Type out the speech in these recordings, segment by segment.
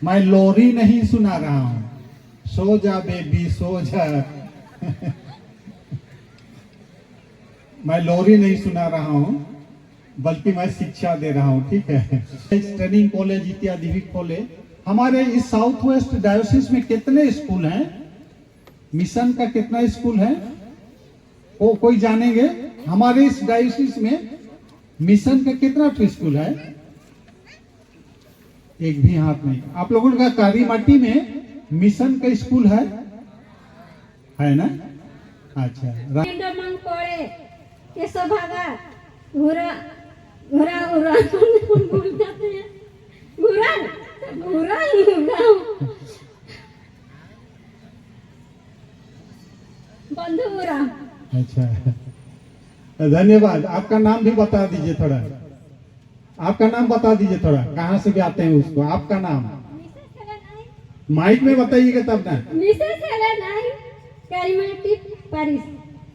मैं लोरी नहीं सुना रहा हूँ, सो जा बेबी सो जा। मैं लोरी नहीं सुना रहा हूँ, बल्कि मैं शिक्षा दे रहा हूँ, ठीक है। ट्रेनिंग कॉलेज इत्यादि भी खोले। हमारे इस साउथ वेस्ट डायोसिस में कितने स्कूल हैं? मिशन का कितना स्कूल है वो कोई जानेंगे? हमारे इस डायोसिस में मिशन का कितना स्कूल है? एक भी हाथ नहीं। आप लोगों का कारीमाटी में मिशन का स्कूल है ना? अच्छा। घोड़ा घोड़ा उड़ा भूल जाते हैं। घोड़ा घोड़ा बंधुरा। अच्छा, धन्यवाद। आपका नाम भी बता दीजिए थोड़ा। आपका नाम बता दीजिए थोड़ा, कहाँ से भी आते हैं उसको। आपका नाम माइक में बताइएगा तब ना।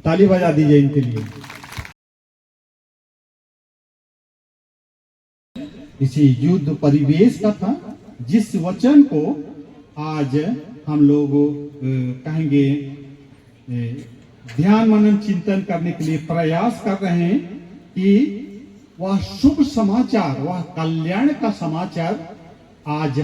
ताली बजा दीजिए इनके लिए। इसी युद्ध परिवेश का था, जिस वचन को आज हम लोग कहेंगे ध्यान मनन चिंतन करने के लिए प्रयास कर रहे हैं कि वह शुभ समाचार, वह कल्याण का समाचार आज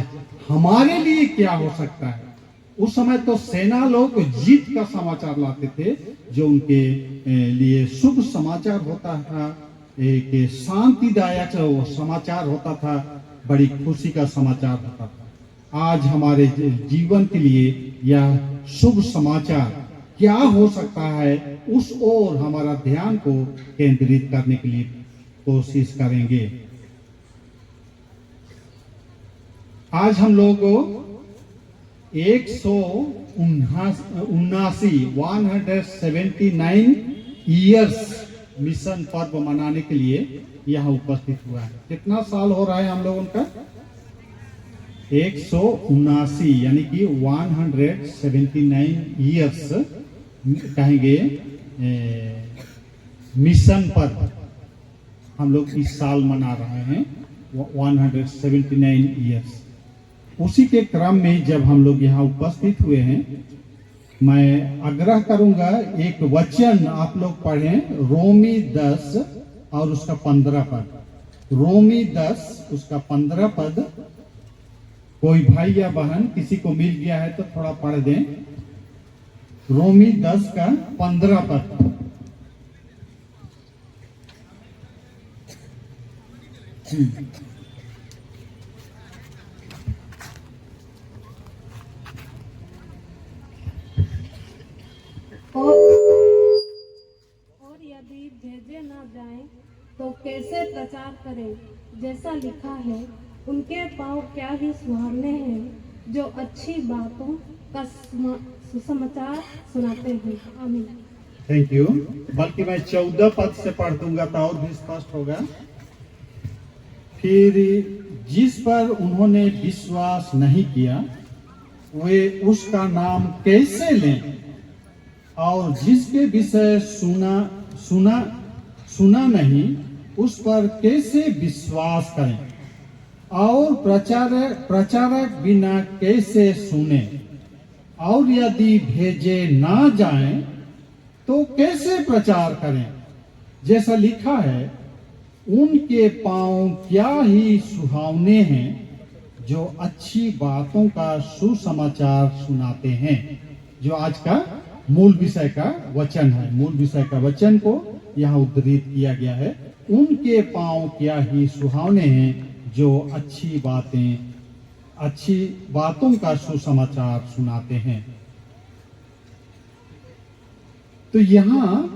हमारे लिए क्या हो सकता है। उस समय तो सेना लोग जीत का समाचार लाते थे, जो उनके लिए शुभ समाचार होता था, एक शांतिदायक समाचार होता था, बड़ी खुशी का समाचार होता था। आज हमारे जीवन के लिए यह शुभ समाचार क्या हो सकता है, उस ओर हमारा ध्यान को केंद्रित करने के लिए कोशिश करेंगे। आज हम लोग 179 ईयर्स मिशन पर्व मनाने के लिए यहाँ उपस्थित हुआ है। कितना साल हो रहा है हम लोगों का? 179 यानी कि 179 ईयर्स कहेंगे मिशन पर्व हम लोग इस साल मना रहे हैं, 179 ईयर्स। उसी के क्रम में जब हम लोग यहाँ उपस्थित हुए हैं, मैं आग्रह करूंगा एक वचन आप लोग पढ़ें, रोमी 10 और उसका 15 पद। रोमी 10 उसका 15 पद। कोई भाई या बहन किसी को मिल गया है तो थोड़ा पढ़ दें। रोमी 10 का 15 पद। और यदि भेजे न जाएं तो कैसे प्रचार करें? जैसा लिखा है, उनके पाँव क्या ही सुहावने हैं जो अच्छी बातों का सुसमाचार सुनाते हैं। आमीन। Thank you. बल्कि मैं 14 पद से पढ़ दूंगा तो और भी स्पष्ट होगा। फिर जिस पर उन्होंने विश्वास नहीं किया, वे उसका नाम कैसे लें, और जिसके विषय सुना नहीं, उस पर कैसे विश्वास करें, और प्रचारक बिना कैसे सुने, और यदि भेजे ना जाएं तो कैसे प्रचार करें? जैसा लिखा है, उनके पांव क्या ही सुहावने हैं जो अच्छी बातों का सुसमाचार सुनाते हैं। जो आज का मूल विषय का वचन है, मूल विषय का वचन को यहाँ उद्धृत किया गया है। उनके पांव क्या ही सुहावने हैं जो अच्छी बातों का सुसमाचार सुनाते हैं। तो यहाँ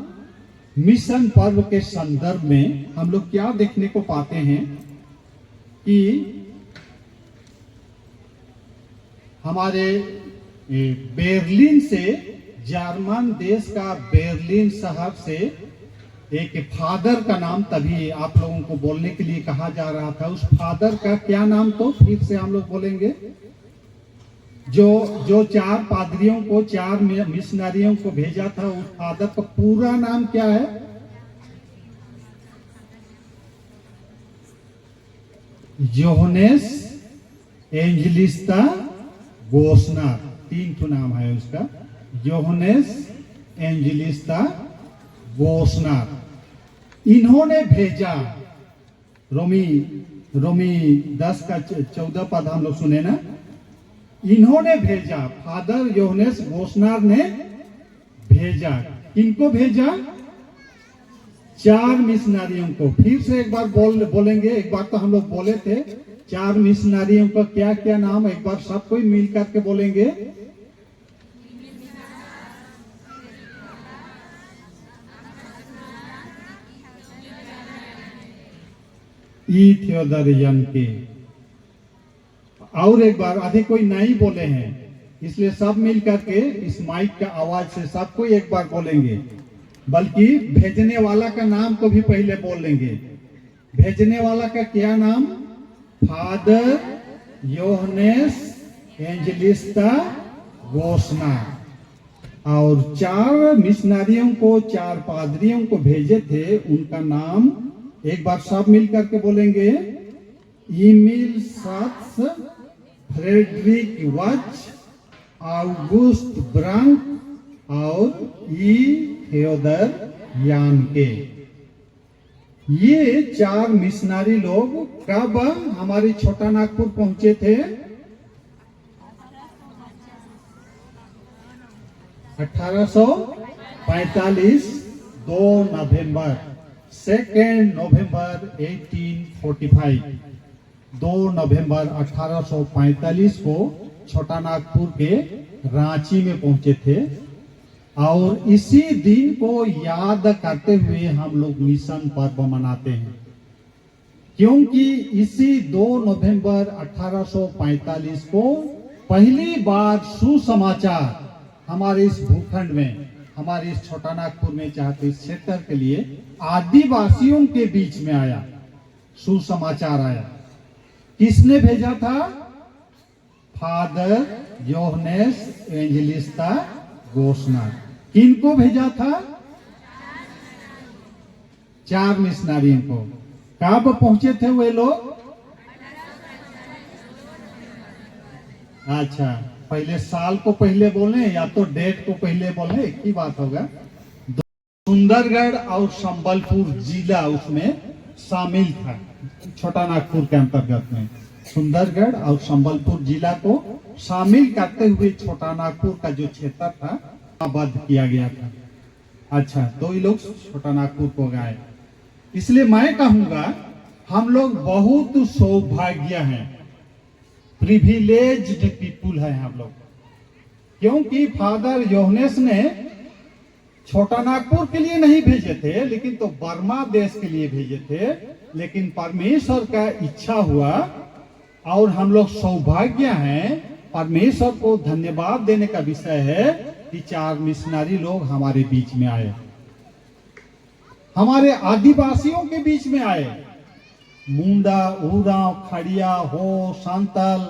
मिशन पर्व के संदर्भ में हम लोग क्या देखने को पाते हैं कि हमारे बेर्लिन से, जर्मन देश का बेर्लिन शहर से एक फादर का नाम तभी आप लोगों को बोलने के लिए कहा जा रहा था। उस फादर का क्या नाम, तो फिर से हम लोग बोलेंगे। जो 4 पादरियों को, 4 मिशनरियों को भेजा था, उस फादर का पूरा नाम क्या है? जोहनेस एंजलिस्ता गोसनार, 3 ठो नाम है उसका, योहनेस एंजलिस्ता गोसनार। इन्होंने भेजा, रोमी 10 का 14 पद हम लोग सुने ना, इन्होंने भेजा, फादर योहनेस गोसनार ने भेजा। किनको भेजा? 4 मिशनरियों को। फिर से एक बार बोलेंगे, एक बार तो हम लोग बोले थे 4 मिशनरियों का क्या क्या नाम, एक बार सब कोई मिल करके बोलेंगे। ई थियोदरियन के। और एक बार, आधे कोई नहीं बोले हैं, इसलिए सब मिल करके इस माइक का आवाज से सब कोई एक बार बोलेंगे, बल्कि भेजने वाला का नाम को भी पहले बोल लेंगे। भेजने वाला का क्या नाम? फादर योहनेस एंजलिस्ता गोसनार। और 4 मिशनरियों को, 4 पादरियों को भेजे थे, उनका नाम एक बार सब मिल करके बोलेंगे। इमिल सात्स, फ्रेडरिक वच, ऑगस्ट ब्रांक और ई थियोदर यान के। ये 4 मिशनरी लोग कब हमारी छोटा नागपुर पहुंचे थे? 1845, 2 नवंबर, 2 नवंबर 1845, 2 नवंबर 1845 को छोटा नागपुर के रांची में पहुंचे थे। और इसी दिन को याद करते हुए हम लोग मिशन पर्व मनाते हैं, क्योंकि इसी 2 नवंबर 1845 को पहली बार सुसमाचार हमारे इस भूखंड में, हमारे इस छोटा नागपुर में, चाहते इस क्षेत्र के लिए आदिवासियों के बीच में आया, सुसमाचार आया। किसने भेजा था? फादर योहनेस एंजलिस्ता गोसनार। किनको भेजा था? 4 मिशनरियों को। कब पहुंचे थे वे लोग? अच्छा, पहले साल को पहले बोले या तो डेट को पहले बोले, एक ही बात होगा। सुंदरगढ़ और संबलपुर जिला उसमें शामिल था, छोटा नागपुर के अंतर्गत में सुंदरगढ़ और संबलपुर जिला को शामिल करते हुए छोटा नागपुर का जो क्षेत्र था बंद किया गया था। अच्छा, तो ये लोग छोटा नागपुर को गए। इसलिए मैं कहूंगा हम लोग बहुत सौभाग्य हैं, प्रिविलेज्ड पीपुल है हम लोग, क्योंकि फादर योहनेस ने छोटा नागपुर के लिए नहीं भेजे थे, लेकिन तो बर्मा देश के लिए भेजे थे। लेकिन परमेश्वर का इच्छा हुआ और हम लोग सौभाग्य हैं, परमेश्वर को धन्यवाद देने का विषय है कि 4 मिशनरी लोग हमारे बीच में आए, हमारे आदिवासियों के बीच में आए। मुंडा, उरांव, खड़िया, हो, सांतल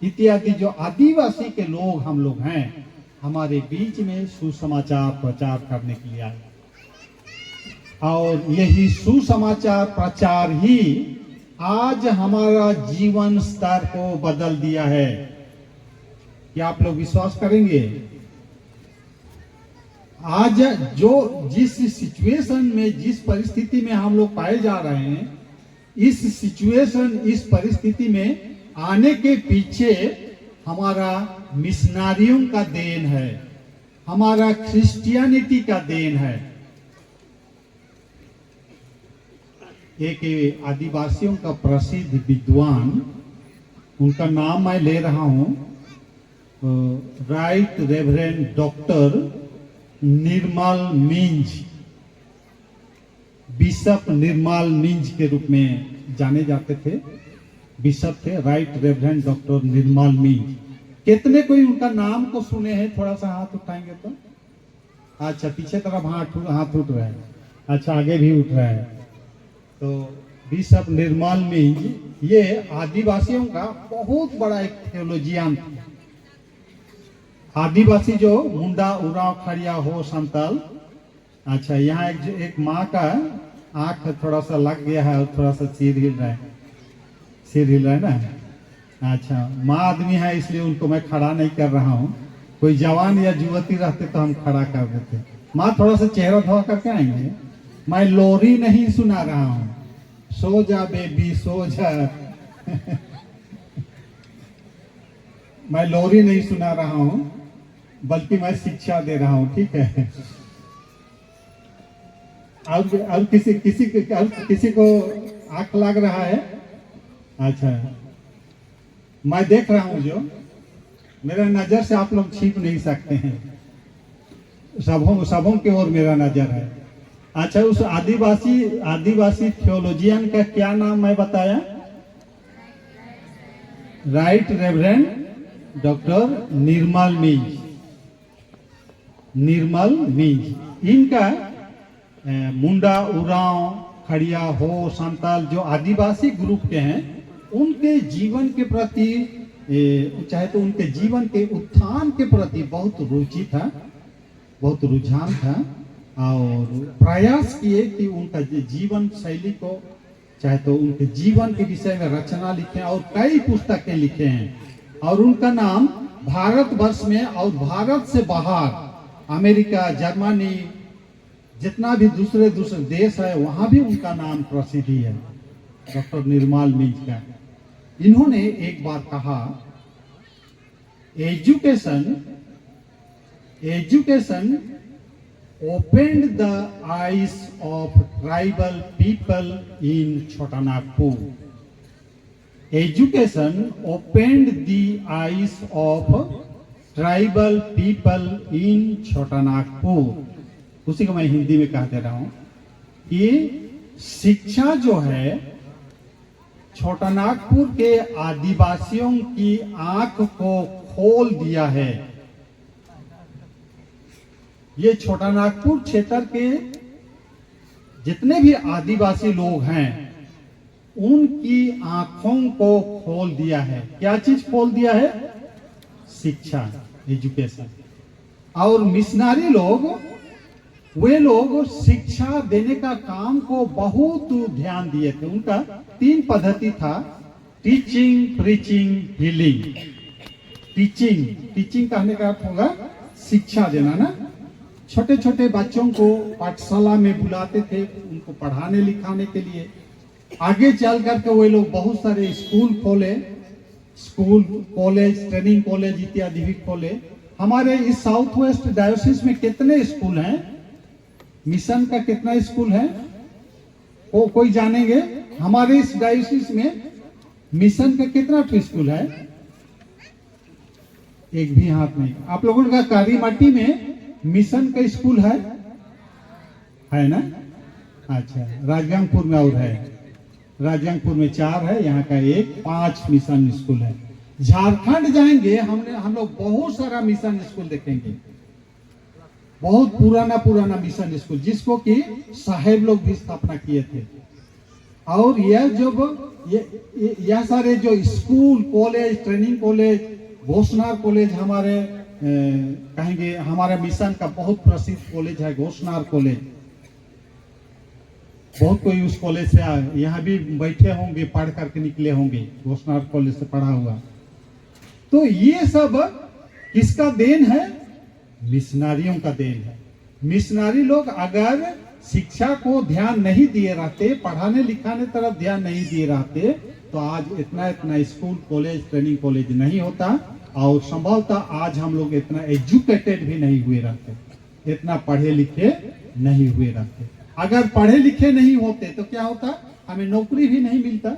इत्यादि जो आदिवासी के लोग हम लोग हैं, हमारे बीच में सुसमाचार प्रचार करने के लिए आए। और यही सुसमाचार प्रचार ही आज हमारा जीवन स्तर को बदल दिया है। क्या आप लोग विश्वास करेंगे? आज जो जिस सिचुएशन में, जिस परिस्थिति में हम लोग पाए जा रहे हैं, इस सिचुएशन, इस परिस्थिति में आने के पीछे हमारा मिशनरियों का देन है, हमारा क्रिश्चियनिटी का देन है। एक आदिवासियों का प्रसिद्ध विद्वान, उनका नाम मैं ले रहा हूं, राइट रेवरेंड डॉक्टर निर्मल मिंज, बिशप निर्मल मिंज के रूप में जाने जाते थे। बिशप थे राइट रेवरेंड डॉक्टर निर्मल मिंज। कितने कोई उनका नाम को सुने हैं? थोड़ा सा हाथ उठाएंगे तो। अच्छा, पीछे तरफ हाथ उठ रहा है। अच्छा, आगे भी उठ रहा है। तो बिशप निर्मल मिंज ये आदिवासियों का बहुत बड़ा एक थियोलॉजियन था। आदिवासी जो मुंडा, उरांव, खड़िया, हो, संतल। अच्छा, यहाँ एक माँ का आंख थोड़ा सा लग गया है और थोड़ा सा सिर हिल रहा है, सिर हिल रहा है ना। अच्छा, माँ आदमी है इसलिए उनको मैं खड़ा नहीं कर रहा हूँ। कोई जवान या युवती रहते तो हम खड़ा कर देते। माँ थोड़ा सा चेहरा धोआ करके आएंगे। मैं लोरी नहीं सुना रहा हूँ, सो जा बेबी सो जा। मैं लोरी नहीं सुना रहा हूँ, बल्कि मैं शिक्षा दे रहा हूँ, ठीक है। अब किसी को आंख लग रहा है? अच्छा, मैं देख रहा हूँ, जो मेरा नजर से आप लोग छीप नहीं सकते हैं। सबों की ओर मेरा नजर है। अच्छा, उस आदिवासी थियोलॉजियन का क्या नाम मैं बताया? राइट रेवरेंड डॉक्टर निर्मल मिंज। इनका मुंडा, उरांव, खड़िया, हो, संताल जो आदिवासी ग्रुप के हैं, उनके जीवन के प्रति चाहे तो उनके जीवन के उत्थान के प्रति बहुत रुचि था, बहुत रुझान था, और प्रयास किए कि उनका जीवन शैली को, चाहे तो उनके जीवन के विषय में रचना लिखे, और कई पुस्तकें लिखे हैं। और उनका नाम भारतवर्ष में और भारत से बाहर अमेरिका, जर्मनी, जितना भी दूसरे देश है, वहां भी उनका नाम प्रसिद्धि है, डॉक्टर निर्मल मिंज का। इन्होंने एक बार कहा, education opened the eyes of tribal people in Chotanagpur. Education opened the eyes of tribal people in Chotanagpur. उसी को मैं हिंदी में कह दे रहा हूं कि शिक्षा जो है छोटानागपुर के आदिवासियों की आंख को खोल दिया है। ये छोटानागपुर क्षेत्र के जितने भी आदिवासी लोग हैं, उनकी आंखों को खोल दिया है। क्या चीज खोल दिया है? शिक्षा, एजुकेशन। और मिशनरी लोग, वे लोग शिक्षा देने का काम को बहुत ध्यान दिए थे। उनका 3 पद्धति था: टीचिंग, प्रीचिंग, हीलिंग। टीचिंग कहने का अर्थ होगा शिक्षा देना ना। छोटे छोटे बच्चों को पाठशाला में बुलाते थे, उनको पढ़ाने लिखाने के लिए। आगे चल करके वे लोग बहुत सारे स्कूल खोले, स्कूल, कॉलेज, ट्रेनिंग कॉलेज इत्यादि भी खोले। हमारे इस साउथ वेस्ट डायोसिस में कितने स्कूल हैं? मिशन का कितना स्कूल है? कोई जानेंगे? हमारे इस डायोसिस में मिशन का कितना स्कूल है? एक भी हाथ नहीं। आप लोगों का कारीमाटी में मिशन का स्कूल है ना? अच्छा, राजगंगपुर में और है। राजगंगपुर में 4 है, यहाँ का 1, 5 मिशन स्कूल है। झारखंड जाएंगे हम लोग बहुत सारा मिशन स्कूल देखेंगे, बहुत पुराना मिशन स्कूल, जिसको कि साहेब लोग भी स्थापना किए थे। और यह सारे जो स्कूल, कॉलेज, ट्रेनिंग कॉलेज, घोषणार कॉलेज, हमारे कहेंगे हमारे मिशन का बहुत प्रसिद्ध कॉलेज है घोषणार कॉलेज। बहुत कोई उस कॉलेज से यहाँ भी बैठे होंगे, पढ़ करके निकले होंगे, घोषणार कॉलेज से पढ़ा हुआ। तो ये सब किसका देन है? मिशनरियों का देन है। मिशनरी लोग अगर शिक्षा को ध्यान नहीं दिए रहते, पढ़ाने लिखाने तरफ ध्यान नहीं दिए रहते, तो आज इतना स्कूल, कॉलेज, ट्रेनिंग कॉलेज नहीं होता, और संभवतः आज हम लोग इतना एजुकेटेड भी नहीं हुए रहते, इतना पढ़े लिखे नहीं हुए रहते। अगर पढ़े लिखे नहीं होते तो क्या होता? हमें नौकरी भी नहीं मिलता,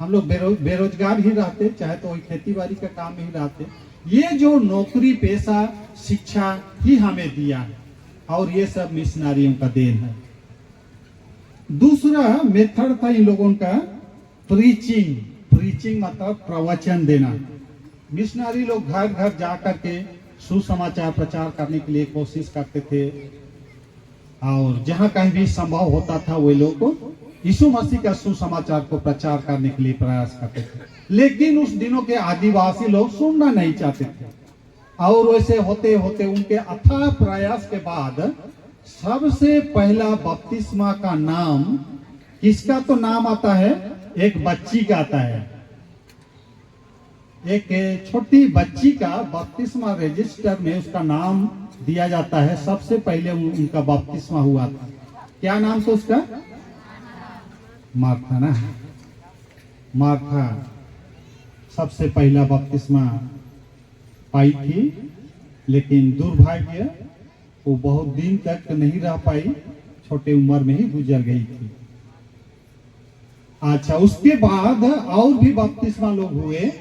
हम लोग बेरोजगार ही रहते, चाहे तो वही खेती बाड़ी का काम ही रहते। ये जो नौकरी, पेशा, शिक्षा ही हमें दिया है, और ये सब मिशनरियों का देन है। दूसरा मेथड था इन लोगों का प्रीचिंग मतलब प्रवचन देना। मिशनरी लोग घर घर जाकर के सुसमाचार प्रचार करने के लिए कोशिश करते थे, और जहां कहीं भी संभव होता था वे लोग यीशु मसीह का सुसमाचार को प्रचार करने के लिए प्रयास करते थे। लेकिन उस दिनों के आदिवासी लोग सुनना नहीं चाहते थे, और वैसे होते होते उनके अथाह प्रयास के बाद सबसे पहला बपतिस्मा का नाम किसका तो नाम आता है? एक बच्ची का आता है। एक छोटी बच्ची का बपतिस्मा रजिस्टर में उसका नाम दिया जाता है। सबसे पहले उनका बपतिस्मा हुआ था, क्या नाम था उसका? मार्था ना, मार्था सबसे पहला बपतिस्मा पाई थी, लेकिन दुर्भाग्य वो बहुत दिन तक नहीं रह पाई, छोटे उम्र में ही गुजर गई थी। अच्छा, उसके बाद और भी बपतिस्मा लोग हुए।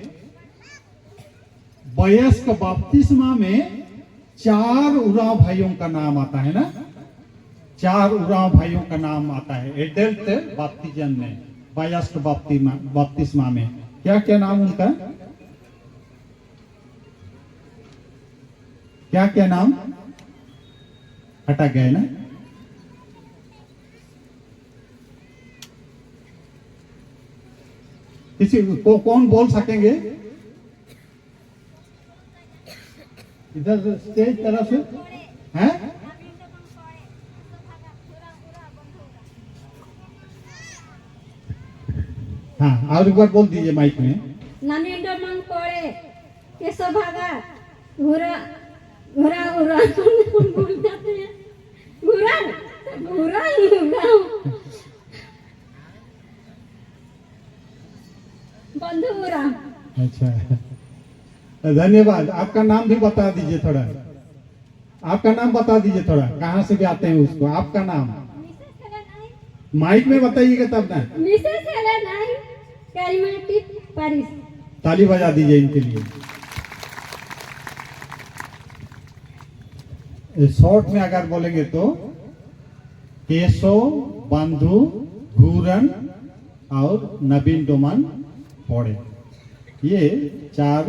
वयस्क बपतिस्मा में 4 उराव भाइयों का नाम आता है ना, 4 उराव भाइयों का नाम आता है एडल्ट बपतिस्म में। वयस्क बपतिस्मा में क्या क्या नाम उनका, क्या क्या नाम अटक गए ना? किसी को कौन बोल सकेंगे? इधर स्टेज तरफ से हैं? हाँ, और एक बार बोल दीजिए माइक में। नरेंद्र मंग पड़े, केशव भागा, घोड़ा घोड़ा उड़ा भूल जाते हैं, घोड़ा घोड़ा घोड़ा बंधु उड़ा। अच्छा, धन्यवाद। आपका नाम भी बता दीजिए थोड़ा, आपका नाम बता दीजिए थोड़ा, कहाँ से भी आते हैं उसको, आपका नाम माइक में बताइएगा तब ना। मिसेस हेलेन आई कैरिमेटिक पेरिस। ताली बजा दीजिए इनके लिए। शॉर्ट में अगर बोलेंगे तो केशव, बंधु, घूरन और नवीन डोमन पौड़े, ये 4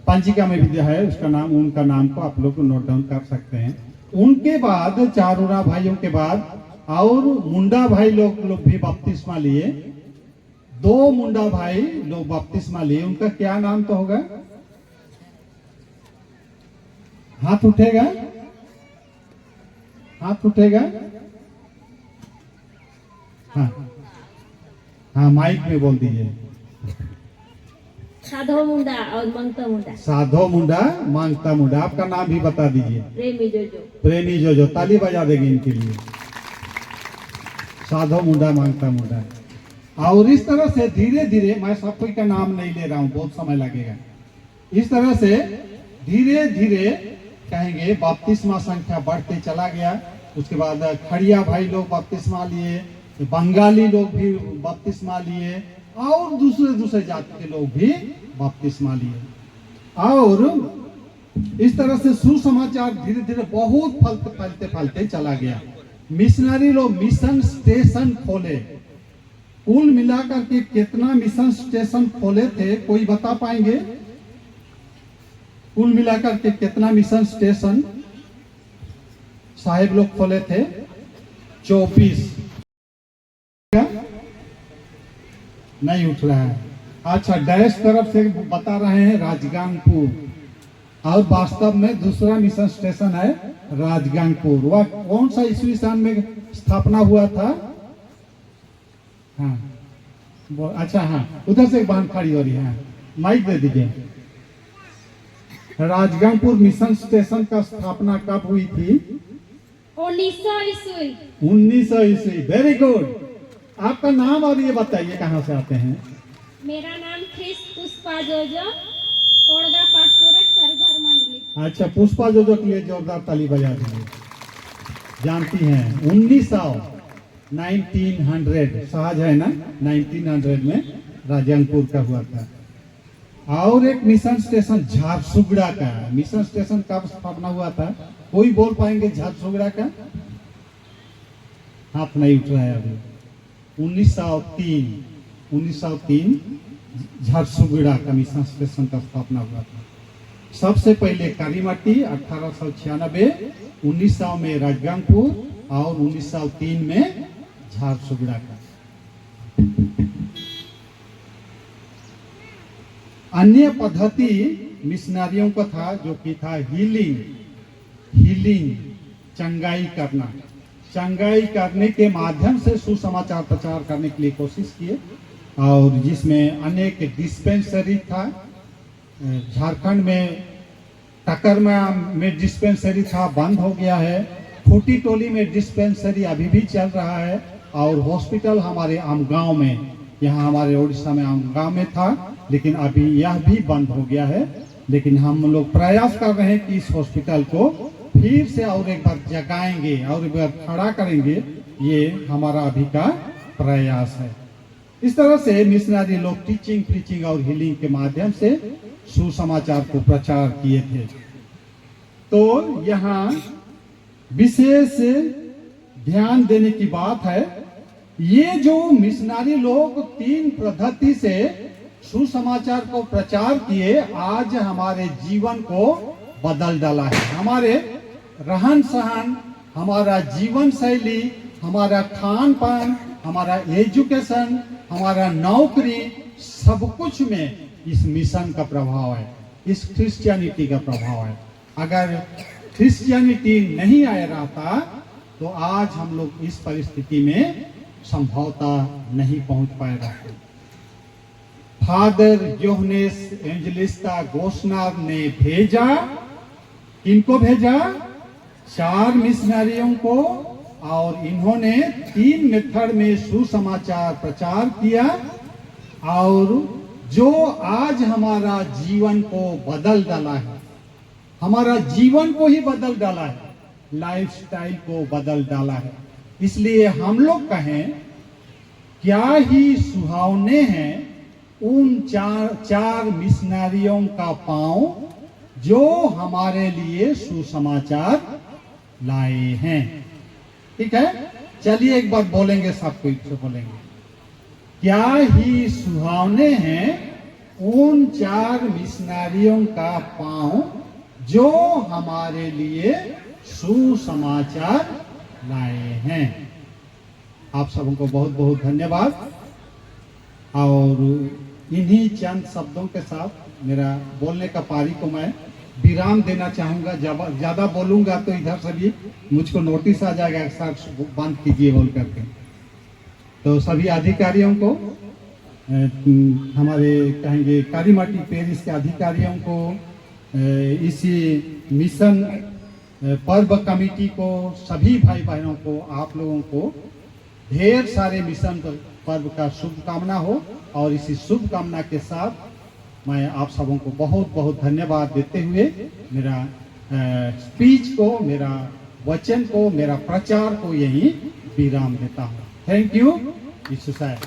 पंजिका में भी दिया है उसका नाम, उनका नाम को आप लोग नोट डाउन कर सकते हैं। उनके बाद 4 उरा भाइयों के बाद और मुंडा भाई लोग भी बपतिस्मा लिए। 2 मुंडा भाई लोग बपतिस्मा लिए, उनका क्या नाम तो होगा? हाथ उठेगा, हाथ उठेगा। हाँ हाँ, माइक में बोल दीजिए। साधो मुंडा और मंगता मुंडा। साधो मुंडा, मांगता मुंडा। आपका नाम भी बता दीजिए। प्रेमी जोजो। प्रेमी जोजो, ताली बजा देंगे इनके लिए। साधो मुंडा, मांगता मुंडा। और इस तरह से धीरे धीरे, मैं सब कोई का नाम नहीं ले रहा हूं, बहुत समय लगेगा। इस तरह से धीरे धीरे कहेंगे बपतिस्मा संख्या बढ़ते चला गया। उसके बाद खड़िया भाई लोग बपतिस्मा लिए, बंगाली लोग भी बपतिस्मा लिए और दूसरे जाति के लोग भी बपतिस्मा लिए। और इस तरह से सुसमाचार धीरे धीरे बहुत फैलते चला गया। मिशनरी लोग मिशन स्टेशन खोले। कुल मिलाकर के कितना मिशन स्टेशन खोले थे, कोई बता पाएंगे? कुल मिलाकर के कितना मिशन स्टेशन साहेब लोग खोले थे? 24। नहीं उठ रहा है। अच्छा, डैश तरफ से बता रहे हैं राजगांगपुर, और वास्तव में दूसरा मिशन स्टेशन है राजगांगपुर। वह कौन सा ईस्वी सन में स्थापना हुआ था? हाँ, अच्छा, हाँ, उधर से एक बहन खड़ी हो रही है, माइक दे दीजिए। राजगांगपुर मिशन स्टेशन का स्थापना कब हुई थी? 1900 ईस्वी। 1900 ईस्वी। Very good. आपका नाम और ये बताइए कहाँ से आते हैं? मेरा नाम क्रिस पुष्पा जोजो, ओड़गा पास्टोरेट सरभर मंडली। अच्छा, पुष्पा जोजो के लिए जोरदार ताली बजा दीजिए। जानती हैं 1900 सहज है ना, 1900 में राजगांगपुर का हुआ था। और एक मिशन स्टेशन झारसुगड़ा का। मिशन स्टेशन कब स्थापना हुआ था? कोई बोल पाएंगे झारसुगड़ा का? हाथ नहीं उठ रहा है अभी। 1903 झारसुगड़ा का मिशन स्टेशन का स्थापना हुआ था। सबसे पहले कारीमाटी 1896, 1900 में राजगांगपुर और 1903 में झारसुगड़ा का। अन्य पद्धति मिशनरियों का था जो कि था हीलिंग, चंगाई करना। चंगाई करने के माध्यम से सुसमाचार प्रचार करने के लिए कोशिश किए, और जिसमें अनेक डिस्पेंसरी था, झारखंड में टकरमा में डिस्पेंसरी था, बंद हो गया है। फूटी टोली में डिस्पेंसरी अभी भी चल रहा है, और हॉस्पिटल हमारे आमगांव में, यहाँ हमारे उड़ीसा में आमगांव में था, लेकिन अभी यह भी बंद हो गया है। लेकिन हम लोग प्रयास कर रहे हैं कि इस हॉस्पिटल को फिर से और एक बार जगाएंगे और एक बार खड़ा करेंगे। ये हमारा अभी का प्रयास है। इस तरह से मिशनरी लोग टीचिंग, प्रीचिंग और हीलिंग के माध्यम से सुसमाचार को प्रचार किए थे। तो यहाँ विशेष ध्यान देने की बात है, ये जो मिशनरी लोग 3 पद्धति से सुसमाचार को प्रचार किए, आज हमारे जीवन को बदल डाला है। हमारे रहन सहन, हमारा जीवन शैली, हमारा खान पान, हमारा एजुकेशन, हमारा नौकरी, सब कुछ में इस मिशन का प्रभाव है, इस क्रिश्चियनिटी का प्रभाव है। अगर क्रिश्चियनिटी नहीं आया रहता तो आज हम लोग इस परिस्थिति में संभवतः नहीं पहुंच पाए रहते। फादर योहन्स एवंजेलिस्टा गोस्नार ने भेजा, किनको भेजा? 4 मिशनरियों को, और इन्होंने 3 मेथड में सुसमाचार प्रचार किया, और जो आज हमारा जीवन को बदल डाला है, हमारा जीवन को ही बदल डाला है, लाइफस्टाइल को बदल डाला है। इसलिए हम लोग कहें, क्या ही सुहावने हैं उन 4 मिशनरियों का पांव जो हमारे लिए सुसमाचार लाए हैं। ठीक है, चलिए एक बार बोलेंगे, सब कोई से बोलेंगे, क्या ही सुहावने हैं उन 4 मिशनरियों का पांव जो हमारे लिए सुसमाचार लाए हैं। आप सबको बहुत बहुत धन्यवाद। और इन्हीं चंद शब्दों के साथ मेरा बोलने का पारी को मैं विराम देना चाहूंगा। ज्यादा बोलूंगा तो इधर से भी मुझको नोटिस आ जाएगा, सर बंद कीजिए बोल करके। तो सभी अधिकारियों को, हमारे कहेंगे कारीमाटी पेरिस के अधिकारियों को, इसी मिशन पर्व कमेटी को, सभी भाई बहनों को, आप लोगों को ढेर सारे मिशन पर्व का शुभकामना हो। और इसी शुभकामना के साथ मैं आप सबों को बहुत बहुत धन्यवाद देते हुए मेरा स्पीच को, मेरा वचन को, मेरा प्रचार को यही विराम देता हूँ। Thank you. ईश्वर